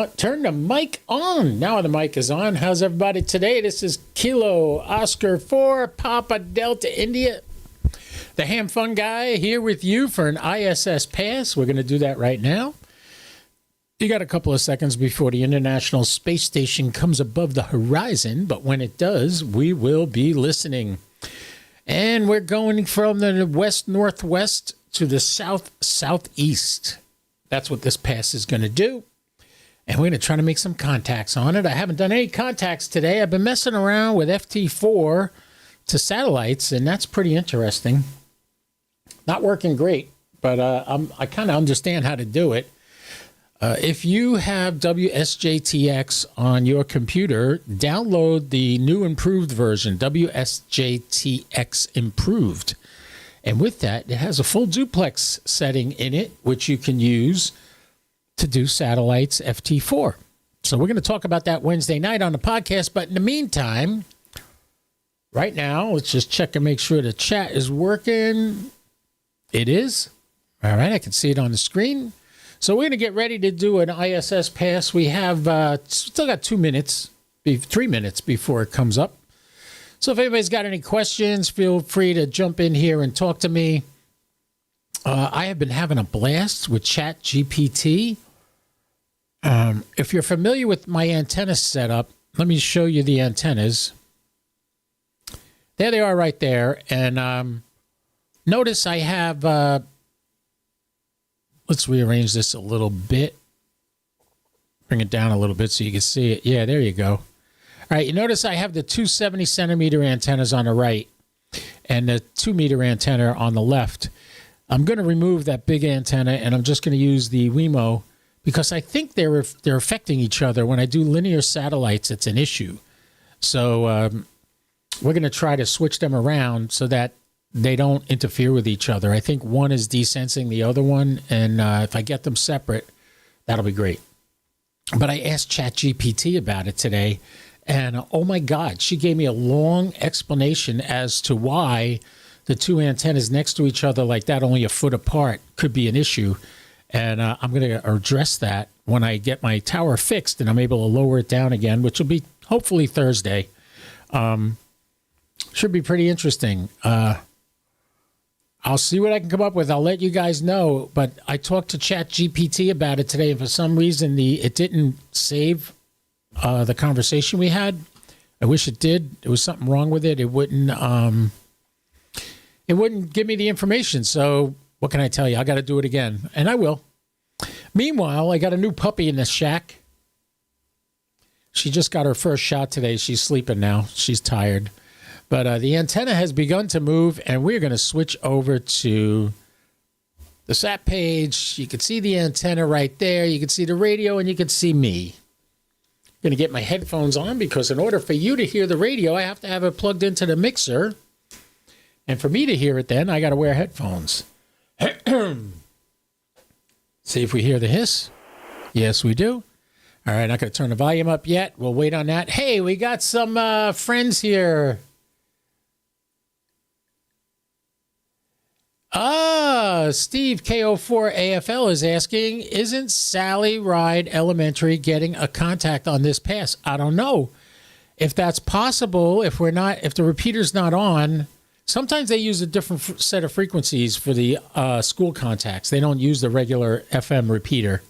Turn the mic on. Now the mic is on. How's everybody today? This is Kilo Oscar 4 Papa Delta India. The Ham Fun Guy here with you for an ISS Pass. We're going to do that right now. You got a couple of seconds before the International Space Station comes above the horizon, but when it does, we will be listening. And we're going from the west-northwest to the south-southeast. That's what this pass is going to do. And we're going to try to make some contacts on it. I haven't done any contacts today. I've been messing around with FT4 to satellites, and that's pretty interesting. Not working great, but I kind of understand how to do it. If you have WSJTX on your computer, download the new improved version, WSJTX Improved. And with that, it has a full duplex setting in it, which you can use to do satellites FT4. So we're going to talk about that Wednesday night on the podcast. But in the meantime, right now, let's just check and make sure the chat is working. It is. All right, I can see it on the screen. So we're going to get ready to do an ISS pass. We have still got 3 minutes before it comes up. So if anybody's got any questions, feel free to jump in here and talk to me. I have been having a blast with ChatGPT. If you're familiar with my antenna setup, let me show you the antennas. There they are right there. And notice I have, let's rearrange this a little bit. Bring it down a little bit so you can see it. Yeah, there you go. All right, you notice I have the 270 centimeter antennas on the right and the 2 meter antenna on the left. I'm going to remove that big antenna, and I'm just going to use the Wemo because I think they're affecting each other. When I do linear satellites, it's an issue. So we're going to try to switch them around so that they don't interfere with each other. I think one is desensing the other one, and if I get them separate, that'll be great. But I asked ChatGPT about it today, and oh my God, she gave me a long explanation as to why the two antennas next to each other like that, only a foot apart, could be an issue. And I'm going to address that when I get my tower fixed and I'm able to lower it down again, which will be hopefully Thursday. Should be pretty interesting. I'll see what I can come up with. I'll let you guys know. But I talked to ChatGPT about it today, and for some reason it didn't save the conversation we had. I wish it did. There was something wrong with it. It wouldn't give me the information. So what can I tell you? I got to do it again, and I will. Meanwhile, I got a new puppy in the shack. She just got her first shot today. She's sleeping now. She's tired. But the antenna has begun to move, and we're going to switch over to the SAT page. You can see the antenna right there. You can see the radio, and you can see me. I'm going to get my headphones on because in order for you to hear the radio, I have to have it plugged into the mixer. And for me to hear it then, I got to wear headphones. See if we hear the hiss. Yes, we do. All right, not going to turn the volume up yet. We'll wait on that. Hey, we got some friends here. Steve KO4AFL is asking, isn't Sally Ride Elementary getting a contact on this pass? I don't know if that's possible. If the repeater's not on, sometimes they use a different set of frequencies for the school contacts. They don't use the regular FM repeater.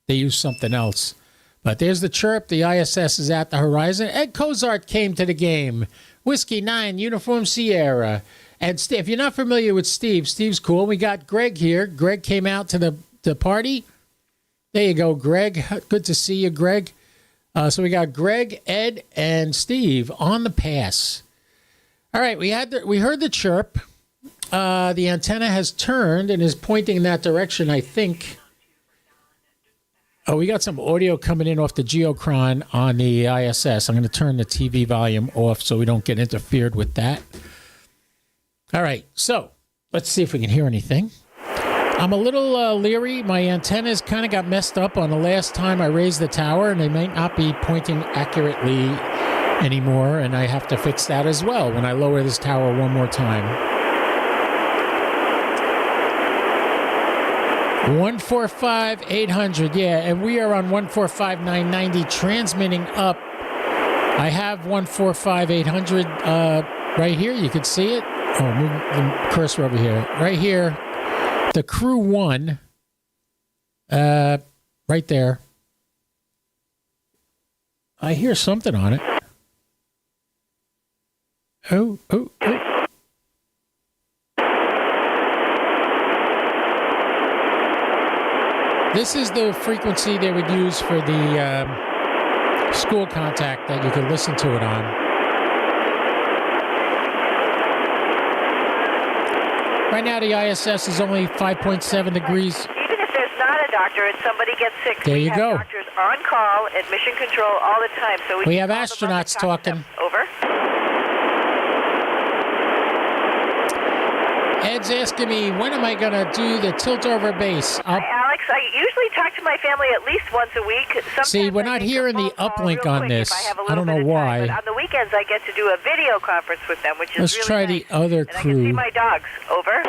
They use something else. But there's the chirp. The ISS is at the horizon. Ed Cozart came to the game. Whiskey 9, Uniform Sierra. And if you're not familiar with Steve, Steve's cool. We got Greg here. Greg came out to the party. There you go, Greg. Good to see you, Greg. So we got Greg, Ed, and Steve on the pass. All right, we heard the chirp. The antenna has turned and is pointing in that direction, I think. Oh, we got some audio coming in off the Geochron on the ISS. I'm going to turn the TV volume off so we don't get interfered with that. All right, so let's see if we can hear anything. I'm a little leery. My antennas kind of got messed up on the last time I raised the tower, and they might not be pointing accurately anymore, and I have to fix that as well when I lower this tower one more time. 145-800, yeah, and we are on 145-990 transmitting up. I have 145-800 right here. You can see it. Oh, move the cursor over here. Right here, the Crew 1, right there. I hear something on it. Oh. This is the frequency they would use for the school contact that you could listen to it on. Right now, the ISS is only 5.7 degrees. Even if there's not a doctor and somebody gets sick, there you we have go. Doctors on call at Mission Control all the time. So we have astronauts talking. Over. Ed's asking me, when am I going to do the tilt over base? Hi, Alex. I usually talk to my family at least once a week. Sometimes see, we're not hearing the uplink on this. I don't know why. But on the weekends, I get to do a video conference with them, which is Let's really try nice. the other and crew. I can see my dogs. Over.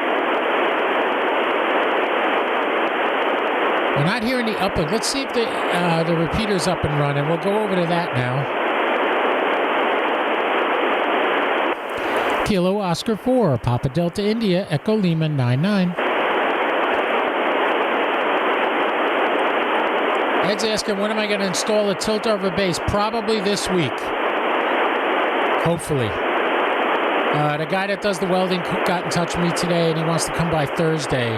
We're not hearing the uplink. Let's see if the repeater's up and running. We'll go over to that now. Kilo Oscar 4, Papa Delta India, Echo Lima 99. Ed's asking, when am I going to install a tilt over base? Probably this week. Hopefully. The guy that does the welding got in touch with me today, and he wants to come by Thursday.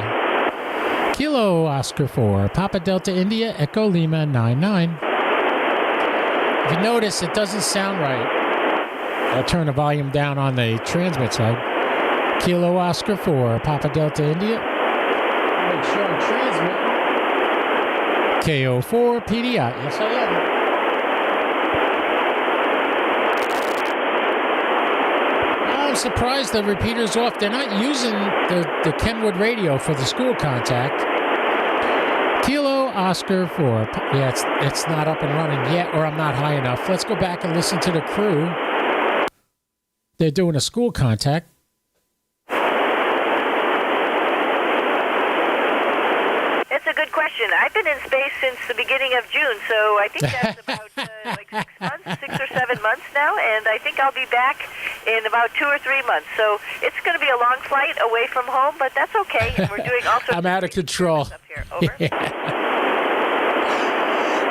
Kilo Oscar 4, Papa Delta India, Echo Lima 99. If you notice, it doesn't sound right. I'll turn the volume down on the transmit side. Kilo Oscar 4, Papa Delta India. Make sure I'm transmitting. KO4 PDI. Yes, I am. I'm surprised the repeater's off. They're not using the Kenwood radio for the school contact. Kilo Oscar 4. Yeah, it's not up and running yet, or I'm not high enough. Let's go back and listen to the crew. They're doing a school contact. It's a good question. I've been in space since the beginning of June, so I think that's about like 6 months, 6 or 7 months now, and I think I'll be back in about 2 or 3 months. So it's going to be a long flight away from home, but that's okay. And we're doing all sorts I'm out of control. Up here. Over.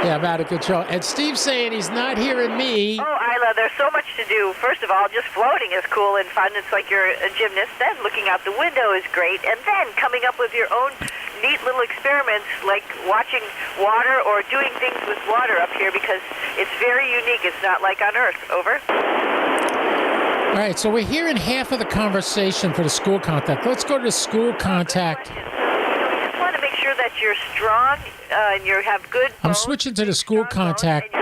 Yeah, I'm out of control. And Steve's saying he's not hearing me. Oh, Isla, there's so much to do. First of all, just floating is cool and fun. It's like you're a gymnast. Then looking out the window is great. And then coming up with your own neat little experiments, like watching water or doing things with water up here, because it's very unique. It's not like on Earth. Over. All right, so we're hearing half of the conversation for the school contact. Let's go to the school contact. Just want to make sure that you're strong and you have good bones. I'm switching to the school contact.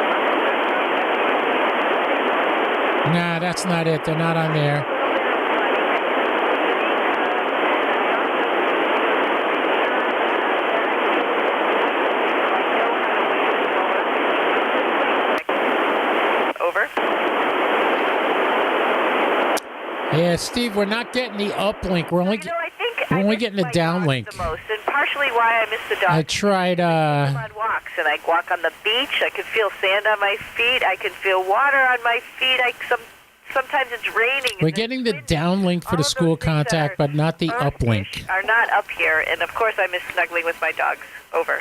Nah, that's not it. They're not on there. Over. Yeah, Steve, we're not getting the uplink. We're only getting the downlink. The most, and partially why I miss the dogs. I tried. On walks, and I walk on the beach. I can feel sand on my feet. I can feel water on my feet. Sometimes it's raining. We're getting the downlink for the school contact, but not the uplink. Are not up here, and of course I miss snuggling with my dogs. Over.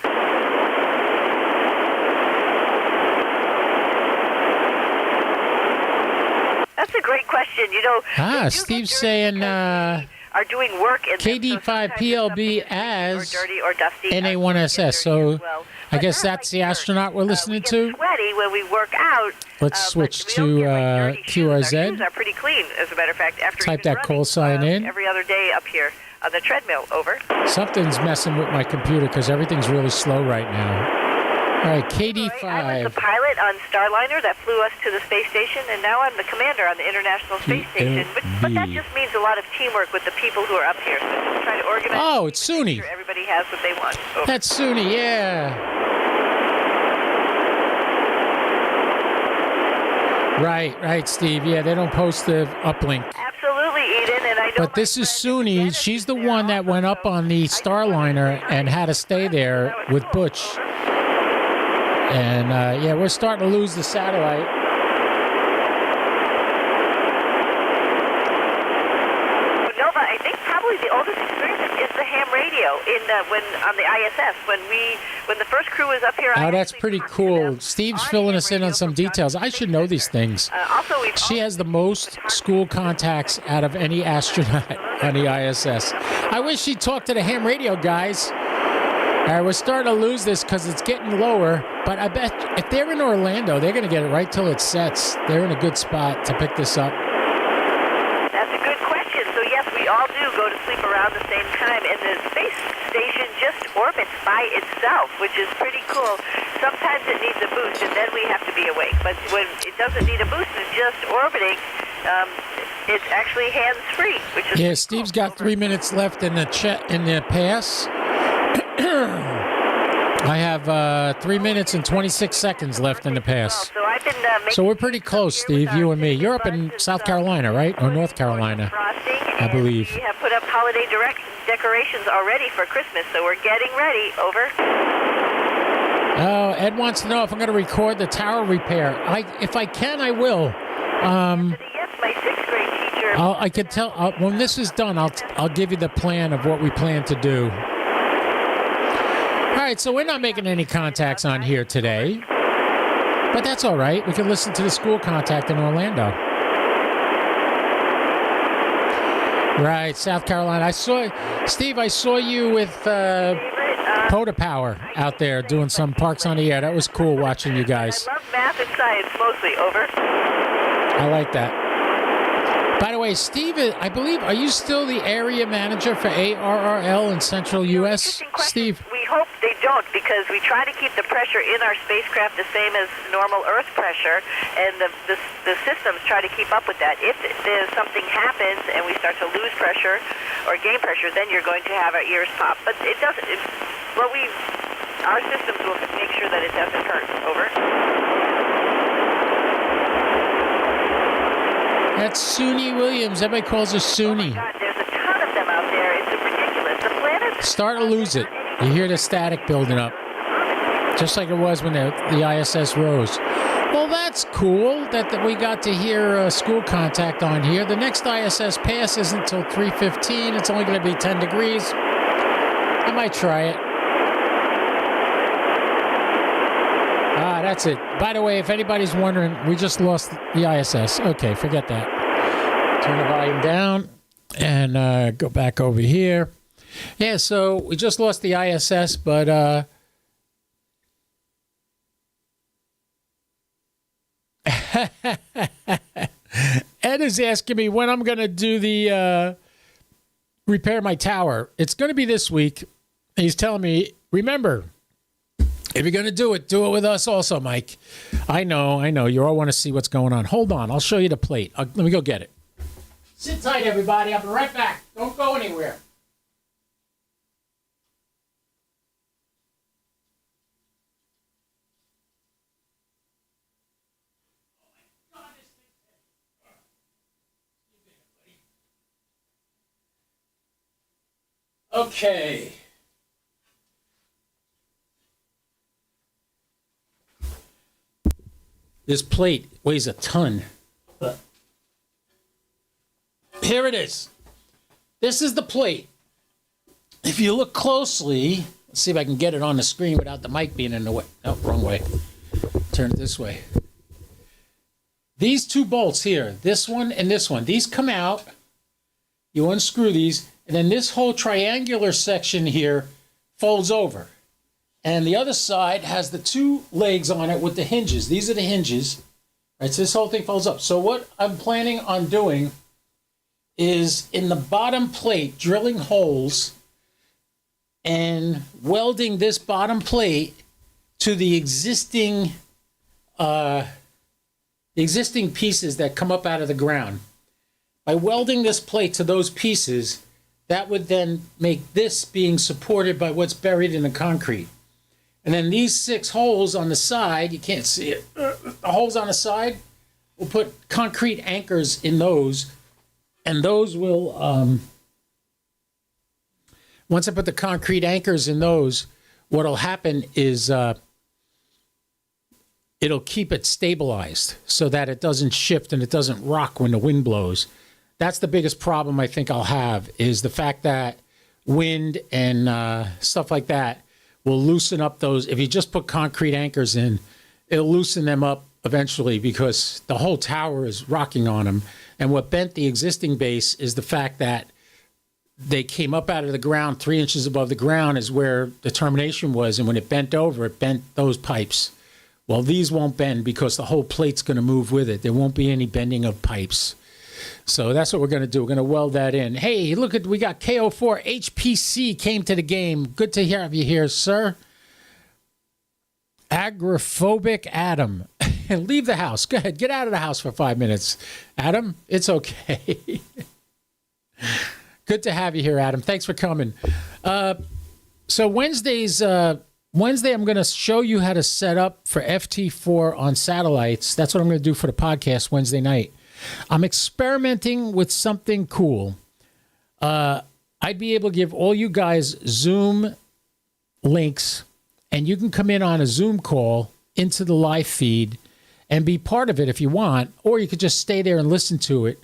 That's a great question. You know. Steve's saying. Are doing work in KD5PLB as dirty or dusty NA1SS. So I guess that's the astronaut we're listening to. Sweaty when we work out. Let's switch to QRZ. Our shoes are pretty clean, as a matter of fact. After type that call sign in. Every other day up here on the treadmill. Over. Something's messing with my computer because everything's really slow right now. All right, KD5. I was the pilot on Starliner that flew us to the space station, and now I'm the commander on the International Space Station. But that just means a lot of teamwork with the people who are up here. So just try to organize. Oh, it's Suni. Sure everybody has what they want. Over. That's Suni, yeah. Right, Steve. Yeah, they don't post the uplink. Absolutely, Eden. And I know. But this is Suni. She's the one that went up on the Starliner and had to stay there with Butch. And yeah, we're starting to lose the satellite. Nova, I think probably the oldest experience is the ham radio when on the ISS when the first crew was up here. Oh, that's pretty cool. Steve's filling us in on some details. I should know these things. She has the most school contacts out of any astronaut on the ISS. I wish she'd talk to the ham radio guys. All right, we're starting to lose this because it's getting lower, but I bet if they're in Orlando, they're going to get it right till it sets. They're in a good spot to pick this up. That's a good question. So yes, we all do go to sleep around the same time, and the space station just orbits by itself, which is pretty cool. Sometimes it needs a boost, and then we have to be awake. But when it doesn't need a boost, it's just orbiting. It's actually hands-free, which is Steve's got 3 minutes left in the pass. I have 3 minutes and 26 seconds left in the pass. So I've been so we're pretty close, Steve, you and me. You're up in South Carolina, right? Or North Carolina, I believe. We have put up holiday decorations already for Christmas, so we're getting ready. Over. Oh, Ed wants to know if I'm going to record the tower repair. If I can, I will. Yes, my 6th grade teacher. I could tell when this is done. I'll give you the plan of what we plan to do. All right, so we're not making any contacts on here today, but that's all right. We can listen to the school contact in Orlando. Right, South Carolina. Steve, I saw you with POTA Power out there doing some Parks on the Air. That was cool watching you guys. I love math and science mostly. Over. I like that. By the way, Steve, I believe, are you still the area manager for ARRL in Central U.S., Steve? We hope they don't, because we try to keep the pressure in our spacecraft the same as normal Earth pressure, and the systems try to keep up with that. If there's something happens and we start to lose pressure or gain pressure, then you're going to have our ears pop. But it doesn't. Our systems will make sure that it doesn't hurt. Over. That's Suni Williams. Everybody calls her Suni. Oh my God, there's a ton of them out there. It's ridiculous. The planet. Start to lose it. You hear the static building up, just like it was when the ISS rose. Well, that's cool that we got to hear school contact on here. The next ISS Pass isn't until 3:15. It's only going to be 10 degrees. I might try it. That's it. By the way, if anybody's wondering, we just lost the ISS. Okay, forget that. Turn the volume down and go back over here. Yeah, so we just lost the ISS, but Ed is asking me when I'm going to do the repair my tower. It's going to be this week. He's telling me, remember, if you're going to do it with us also, Mike. I know. You all want to see what's going on. Hold on. I'll show you the plate. Let me go get it. Sit tight, everybody. I'll be right back. Don't go anywhere. Okay. This plate weighs a ton. Here it is. This is the plate. If you look closely, let's see if I can get it on the screen without the mic being in the way. Oh, wrong way. Turn it this way. These two bolts here, this one and this one, these come out. You unscrew these, and then this whole triangular section here folds over. And the other side has the two legs on it with the hinges. These are the hinges. Right, so this whole thing folds up. So what I'm planning on doing is in the bottom plate, drilling holes and welding this bottom plate to the existing pieces that come up out of the ground. By welding this plate to those pieces, that would then make this being supported by what's buried in the concrete. And then these 6 holes on the side, you can't see it, the holes on the side we'll put concrete anchors in those, and those will, once I put the concrete anchors in those, what'll happen is it'll keep it stabilized so that it doesn't shift and it doesn't rock when the wind blows. That's the biggest problem I think I'll have, is the fact that wind and stuff like that will loosen up those. If you just put concrete anchors in, it'll loosen them up eventually because the whole tower is rocking on them. And what bent the existing base is the fact that they came up out of the ground 3 inches above the ground is where the termination was. And when it bent over, it bent those pipes. Well, these won't bend because the whole plate's going to move with it. There won't be any bending of pipes. So that's what we're going to do. We're going to weld that in. Hey, look we got KO4 HPC came to the game. Good to have you here, sir. Agoraphobic Adam. Leave the house. Go ahead. Get out of the house for 5 minutes. Adam, it's okay. Good to have you here, Adam. Thanks for coming. So Wednesday, I'm going to show you how to set up for FT4 on satellites. That's what I'm going to do for the podcast Wednesday night. I'm experimenting with something cool. I'd be able to give all you guys Zoom links, and you can come in on a Zoom call into the live feed and be part of it if you want, or you could just stay there and listen to it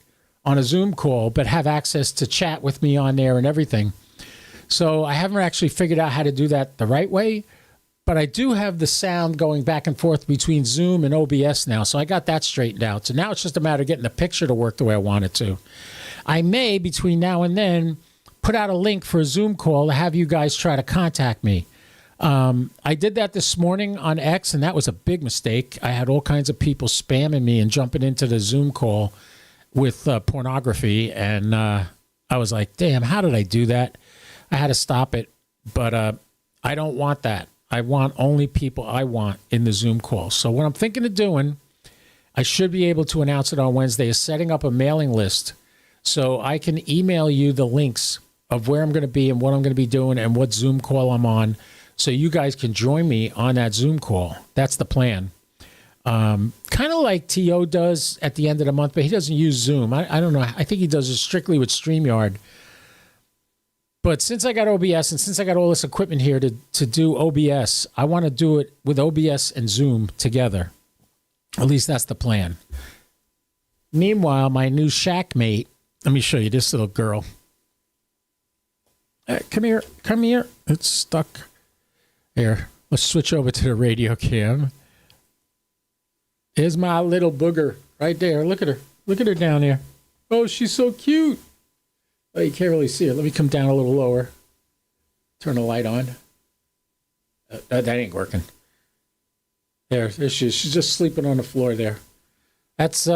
on a Zoom call, but have access to chat with me on there and everything. So I haven't actually figured out how to do that the right way, but I do have the sound going back and forth between Zoom and OBS now, so I got that straightened out. So now it's just a matter of getting the picture to work the way I want it to. I may, between now and then, put out a link for a Zoom call to have you guys try to contact me. I did that this morning on X, and that was a big mistake. I had all kinds of people spamming me and jumping into the Zoom call with pornography, and I was like, damn, how did I do that? I had to stop it, but I don't want that. I want only people I want in the Zoom call. So what I'm thinking of doing, I should be able to announce it on Wednesday, is setting up a mailing list so I can email you the links of where I'm going to be and what I'm going to be doing and what Zoom call I'm on, so you guys can join me on that Zoom call. That's the plan. Kind of like T.O. does at the end of the month, but he doesn't use Zoom. I don't know. I think he does it strictly with StreamYard. But since I got OBS and since I got all this equipment here to do OBS, I want to do it with OBS and Zoom together. At least that's the plan. Meanwhile, my new shack mate, let me show you this little girl. Come here. Come here. It's stuck. Here, let's switch over to the radio cam. Here's my little booger right there. Look at her. Look at her down there. Oh, she's so cute. Oh, you can't really see her. Let me come down a little lower. Turn the light on. That ain't working. There she is. She's just sleeping on the floor there. That's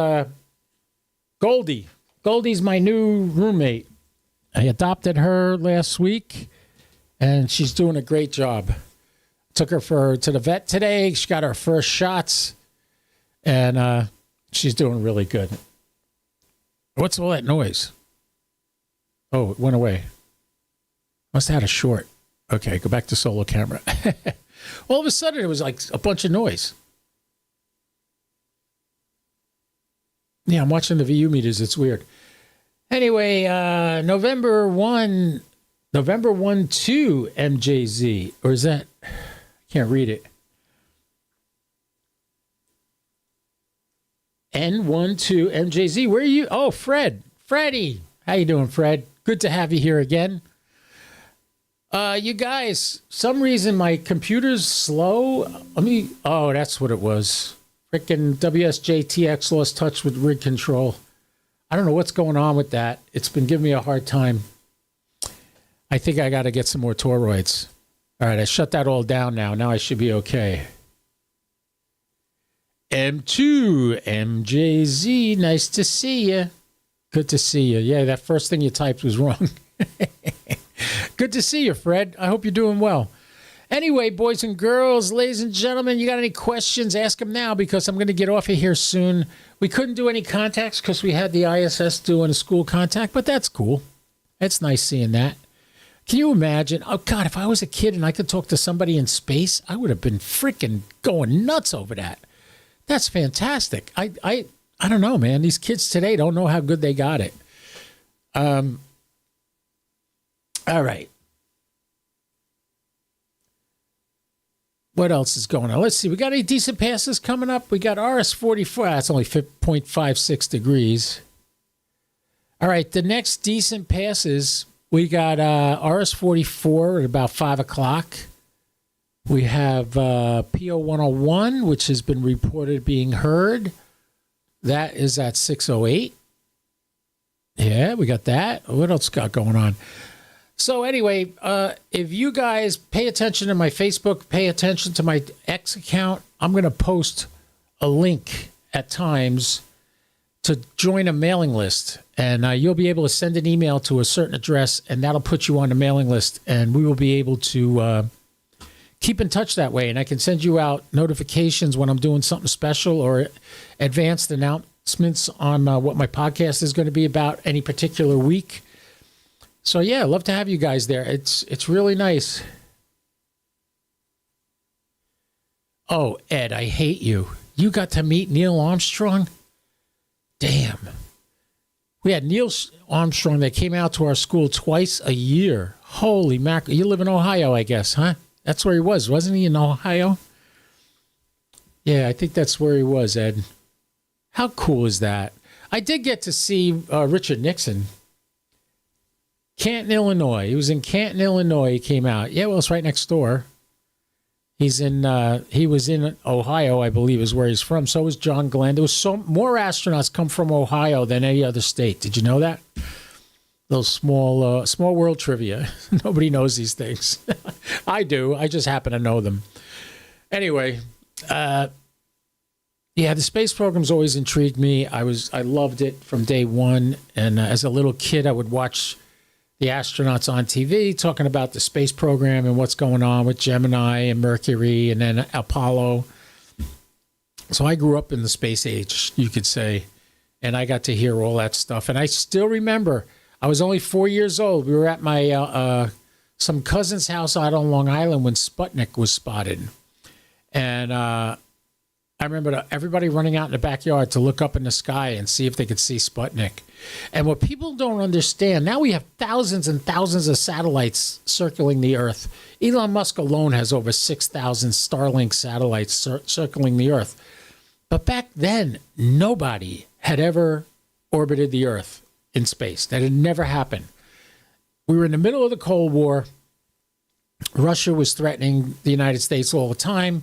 Goldie. Goldie's my new roommate. I adopted her last week, and she's doing a great job. Took her to the vet today. She got her first shots, and she's doing really good. What's all that noise? Oh, it went away. Must have had a short. Okay, go back to solo camera. All of a sudden, it was like a bunch of noise. Yeah, I'm watching the VU meters. It's weird. Anyway, November 1, 2, MJZ. Or is that... I can't read it. N12 MJZ. Where are you? Oh, Fred. Freddie. How you doing, Fred? Good to have you here again. You guys, some reason my computer's slow. Oh, that's what it was. Frickin' WSJTX lost touch with rig control. I don't know what's going on with that. It's been giving me a hard time. I think I got to get some more toroids. All right, I shut that all down now. Now I should be okay. M2, MJZ, nice to see you. Good to see you. Yeah, that first thing you typed was wrong. Good to see you, Fred. I hope you're doing well. Anyway, boys and girls, ladies and gentlemen, you got any questions, ask them now because I'm going to get off of here soon. We couldn't do any contacts because we had the ISS doing a school contact, but that's cool. It's nice seeing that. Can you imagine? Oh, God, if I was a kid and I could talk to somebody in space, I would have been freaking going nuts over that. That's fantastic. I I don't know, man. These kids today don't know how good they got it. All right. What else is going on? Let's see. We got any decent passes coming up? We got RS-44. That's only 0.56 degrees. All right. The next decent passes, we got RS-44 at about 5 o'clock. We have PO-101, which has been reported being heard. That is at 6:08. Yeah, we got that. What else got going on? So anyway, if you guys pay attention to my Facebook, pay attention to my X account, I'm going to post a link at times to join a mailing list. And you'll be able to send an email to a certain address, and that'll put you on the mailing list. And we will be able to keep in touch that way. And I can send you out notifications when I'm doing something special or advanced announcements on what my podcast is going to be about any particular week. So yeah, I'd love to have you guys there. It's really nice. Oh, Ed, I hate you. You got to meet Neil Armstrong? Damn. We had Neil Armstrong that came out to our school twice a year. Holy mackerel. You live in Ohio, I guess, huh? That's where he was, wasn't he, in Ohio? Yeah, I think that's where he was, Ed. How cool is that? I did get to see Richard Nixon. Canton, Illinois. He was in Canton, Illinois. He came out. Yeah, well, it's right next door. He was in Ohio, I believe, is where he's from. So was John Glenn. There was more astronauts come from Ohio than any other state. Did you know that? Little small world trivia. Nobody knows these things. I do. I just happen to know them. Anyway, yeah, the space program's always intrigued me. I loved it from day one. And as a little kid, I would watch the astronauts on TV talking about the space program and what's going on with Gemini and Mercury and then Apollo. So I grew up in the space age, you could say, and I got to hear all that stuff. And I still remember, I was only 4 years old. We were at my some cousin's house out on Long Island when Sputnik was spotted. And I remember everybody running out in the backyard to look up in the sky and see if they could see Sputnik. And what people don't understand, now we have thousands and thousands of satellites circling the Earth. Elon Musk alone has over 6,000 Starlink satellites circling the Earth. But back then, nobody had ever orbited the Earth in space. That had never happened. We were in the middle of the Cold War. Russia was threatening the United States all the time.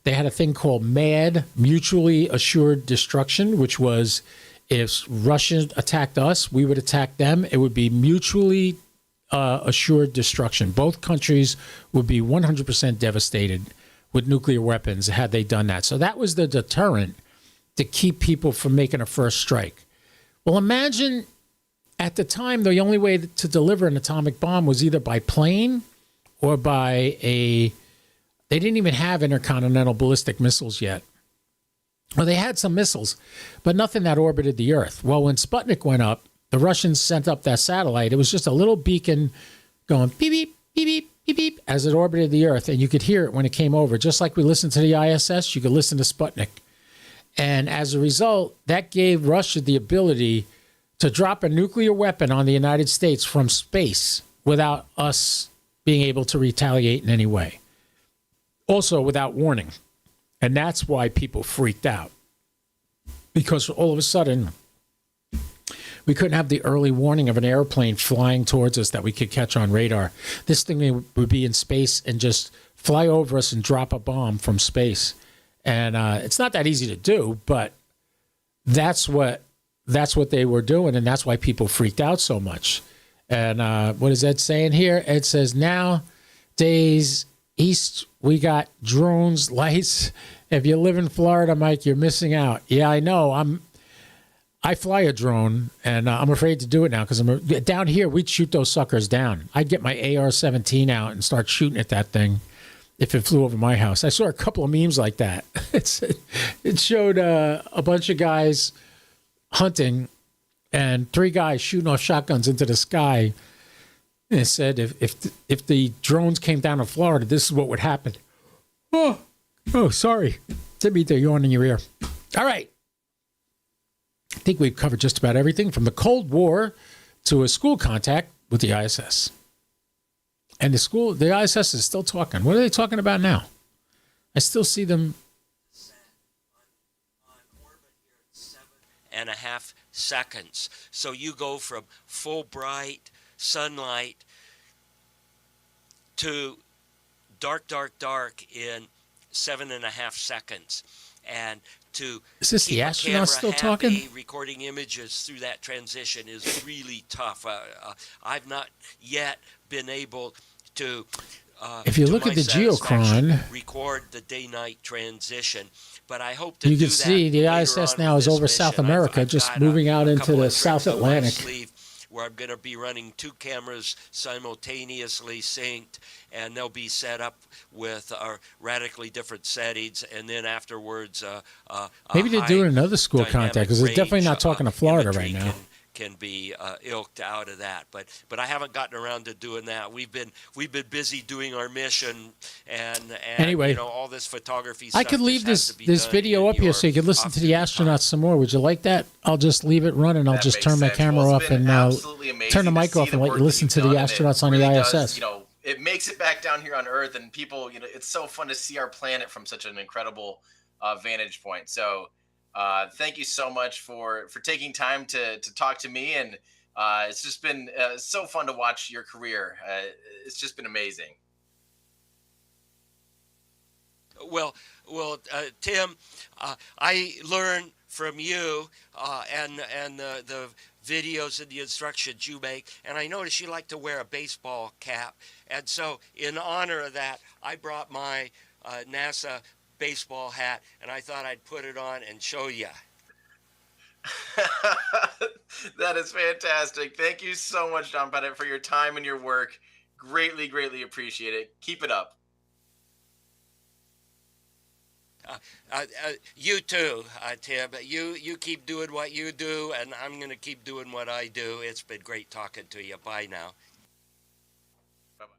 They had a thing called MAD, Mutually Assured Destruction, which was if Russia attacked us, we would attack them. It would be mutually assured destruction. Both countries would be 100% devastated with nuclear weapons had they done that. So that was the deterrent to keep people from making a first strike. Well, imagine at the time, the only way to deliver an atomic bomb was either by plane or by they didn't even have intercontinental ballistic missiles yet. Well, they had some missiles, but nothing that orbited the Earth. Well, when Sputnik went up, the Russians sent up that satellite. It was just a little beacon going beep, beep, beep, beep, beep, beep, as it orbited the Earth. And you could hear it when it came over. Just like we listened to the ISS, you could listen to Sputnik. And as a result, that gave Russia the ability to drop a nuclear weapon on the United States from space without us being able to retaliate in any way. Also without warning. And that's why people freaked out. Because all of a sudden, we couldn't have the early warning of an airplane flying towards us that we could catch on radar. This thing would be in space and just fly over us and drop a bomb from space. And it's not that easy to do, but that's what they were doing, and that's why people freaked out so much. And what is Ed saying here? Ed says, nowadays, East, we got drones, lights. If you live in Florida, Mike, you're missing out. Yeah, I know. I fly a drone, and I'm afraid to do it now because down here, we'd shoot those suckers down. I'd get my AR-17 out and start shooting at that thing if it flew over my house. I saw a couple of memes like that. It showed a bunch of guys hunting and 3 guys shooting off shotguns into the sky. And it said, if the drones came down to Florida, this is what would happen. Oh, sorry. Didn't mean to yawn in your ear. All right. I think we've covered just about everything from the Cold War to a school contact with the ISS. And the ISS is still talking. What are they talking about now? I still see them. 7.5 seconds. So you go from full bright sunlight to dark, dark, dark in 7.5 seconds. And to is this keep the a astronaut camera still happy, talking? recording images through that transition is really tough. I've not yet been able to if you to look my at the satisfaction, geochron, record the day-night transition, but I hope to you do can see that the later ISS on now with is this over mission. South America, I've just got moving out a into couple the of South tricks up my Atlantic. sleeve where I'm going to be running 2 cameras simultaneously synced, and they'll be set up with radically different settings, and then afterwards Maybe they're doing another school contact, because they're definitely not talking to Florida right now. Can be ilked out of that, but I haven't gotten around to doing that. We've been busy doing our mission, and anyway, you know, all this photography stuff. I could leave this video up here so you could listen to the astronauts some more. Would you like that? I'll just leave it running. I'll just turn my camera off and turn the mic off and let you listen to the astronauts on the ISS. You know, it makes it back down here on Earth, and people, you know, it's so fun to see our planet from such an incredible vantage point. So thank you so much for taking time to talk to me, and it's just been so fun to watch your career. It's just been amazing. Well, Tim, I learned from you and the videos and the instructions you make, and I noticed you like to wear a baseball cap, and so in honor of that, I brought my NASA baseball hat, and I thought I'd put it on and show you. That is fantastic. Thank you so much, John Pettit, for your time and your work. Greatly, greatly appreciate it. Keep it up. You too, Tim. You keep doing what you do, and I'm going to keep doing what I do. It's been great talking to you. Bye now. Bye-bye.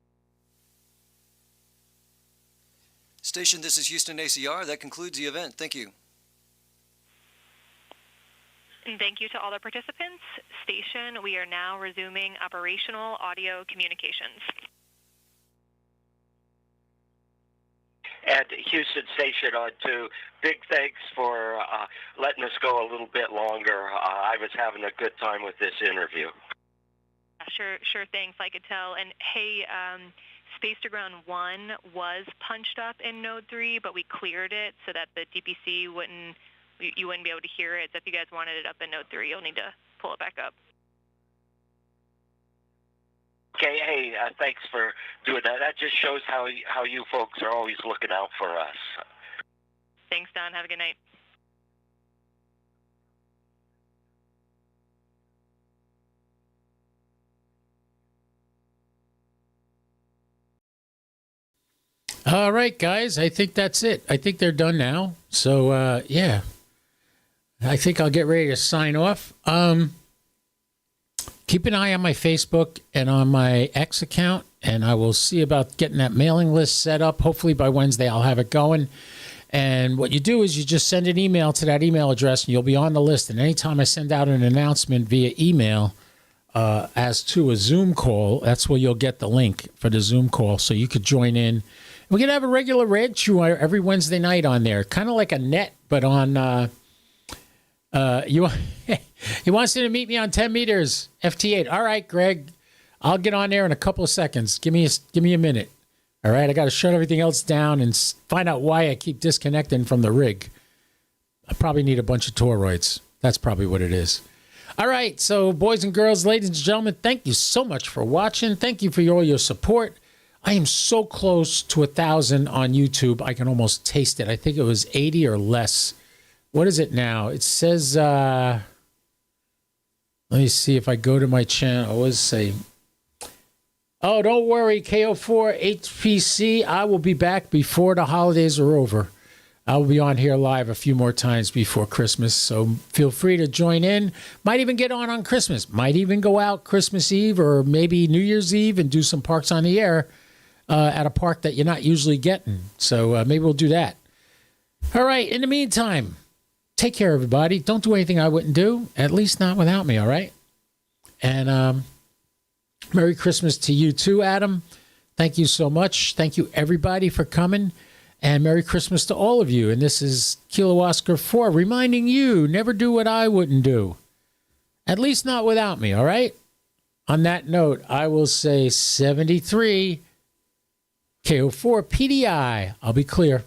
Station, this is Houston ACR. That concludes the event. Thank you. And thank you to all the participants. Station, we are now resuming operational audio communications. And Houston Station on 2, big thanks for letting us go a little bit longer. I was having a good time with this interview. Sure thing, if I could tell. And hey, Space to Ground 1 was punched up in Node 3, but we cleared it so that the DPC you wouldn't be able to hear it. So if you guys wanted it up in Node 3, you'll need to pull it back up. Okay, hey, thanks for doing that. That just shows how you folks are always looking out for us. Thanks, Don. Have a good night. All right, guys. I think that's it. I think they're done now. So, yeah. I think I'll get ready to sign off. Keep an eye on my Facebook and on my X account, and I will see about getting that mailing list set up. Hopefully by Wednesday I'll have it going. And what you do is you just send an email to that email address, and you'll be on the list. And anytime I send out an announcement via email as to a Zoom call, that's where you'll get the link for the Zoom call, so you could join in. We're going to have a regular Red Chew every Wednesday night on there, kind of like a net, but on he wants you to meet me on 10 meters, FT8. All right, Greg, I'll get on there in a couple of seconds. Give me a minute. All right, I got to shut everything else down and find out why I keep disconnecting from the rig. I probably need a bunch of toroids. That's probably what it is. All right, so boys and girls, ladies and gentlemen, thank you so much for watching. Thank you for all your support. I am so close to 1,000 on YouTube. I can almost taste it. I think it was 80 or less. What is it now? It says, let me see if I go to my channel. What does it say? Oh, don't worry, KO4 HPC. I will be back before the holidays are over. I will be on here live a few more times before Christmas, so feel free to join in. Might even get on Christmas. Might even go out Christmas Eve or maybe New Year's Eve and do some Parks on the Air at a park that you're not usually getting. So maybe we'll do that. All right, in the meantime, take care, everybody. Don't do anything I wouldn't do, at least not without me, all right? And Merry Christmas to you too, Adam. Thank you so much. Thank you, everybody, for coming. And Merry Christmas to all of you. And this is Kilo Oscar 4 reminding you, never do what I wouldn't do. At least not without me, all right? On that note, I will say 73 KO4 PDI. I'll be clear.